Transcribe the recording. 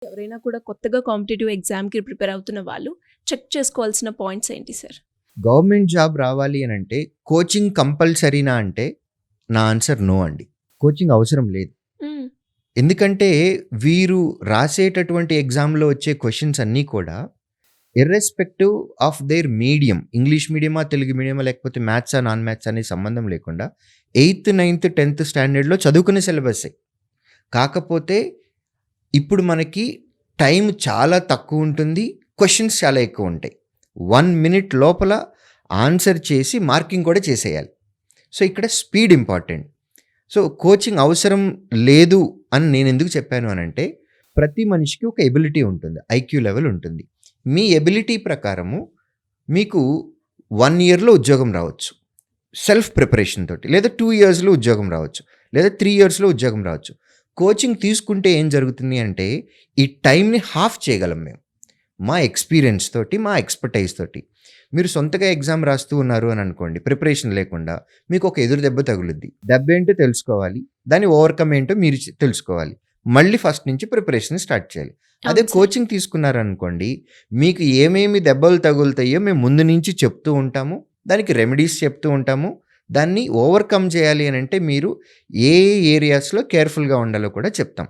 ఎవరైనా కూడా కొత్తగా కాంపిటీటివ్ ఎగ్జామ్‌కి ప్రిపేర్ అవుతున్న వాళ్ళు చెక్ చేసుకోవాల్సిన పాయింట్స్ ఏంటి సార్? గవర్నమెంట్ జాబ్ రావాలి అని అంటే కోచింగ్ కంపల్సరీనా అంటే నా ఆన్సర్ నో అండి. కోచింగ్ అవసరం లేదు. హ్మ్. ఎందుకంటే వీరు రాసేటటువంటి ఎగ్జామ్‌లో వచ్చే క్వెషన్స్ అన్నీ కూడా irrespective of their medium, English మీడియమా, తెలుగు మీడియమా, లేకపోతే మ్యాథ్సా, నాన్ మ్యాథ్స్ అనే సంబంధం లేకుండా 8థ్, 9థ్, 10థ్ స్టాండర్డ్‌లో చదువుకునే సిలబస్సే. కాకపోతే ఇప్పుడు మనకి టైం చాలా తక్కువ ఉంటుంది. క్వెషన్స్ చాలా ఎక్కువ ఉంటాయి. 1 మినిట్ లోపల ఆన్సర్ చేసి మార్కింగ్ కూడా చేసేయాలి. సో, ఇక్కడ స్పీడ్ ఇంపార్టెంట్. సో, కోచింగ్ అవసరం లేదు అని నేనెందుకు చెప్పాను అనంటే, ప్రతి మనిషికి ఒక ఎబిలిటీ ఉంటుంది. ఐక్యూ లెవెల్ ఉంటుంది. మీ ఎబిలిటీ ప్రకారము మీకు 1 ఇయర్‌లో ఉద్యోగం రావచ్చు. సెల్ఫ్ ప్రిపరేషన్ తోటి. లేదా 2 ఇయర్స్‌లో ఉద్యోగం రావచ్చు. లేదా 3 ఇయర్స్‌లో ఉద్యోగం రావచ్చు. కోచింగ్ తీసుకుంటే ఏం జరుగుతుంది అంటే, ఈ టైంని హాఫ్ చేయగలం మేము. మా ఎక్స్‌పీరియన్స్ తోటి, మా ఎక్స్‌పర్‌టైజ్ తోటి. మీరు సొంతగా ఎగ్జామ్ రాస్తూ ఉన్నారు అని అనుకోండి, ప్రిపరేషన్ లేకుండా మీకు ఒక ఎదురు దెబ్బ తగులుద్ది. దెబ్బేంటో తెలుసుకోవాలి. దాని ఓవర్‌కమ్ ఏంటో మీరు తెలుసుకోవాలి. మళ్ళీ ఫస్ట్ నుంచి ప్రిపరేషన్ స్టార్ట్ చేయాలి. అదే అవును సార్. కోచింగ్ తీసుకున్నారనుకోండి, మీకు ఏమేమి దెబ్బలు తగులుతాయో మేము ముందు నుంచి చెప్తూ ఉంటాము. దానికి రెమెడీస్ చెప్తూ ఉంటాము. దాన్ని ఓవర్‌కమ్ చేయాలి అనంటే మీరు ఏ ఏరియాస్‌లో కేర్‌ఫుల్‌గా ఉండాలో కూడా చెప్తాం.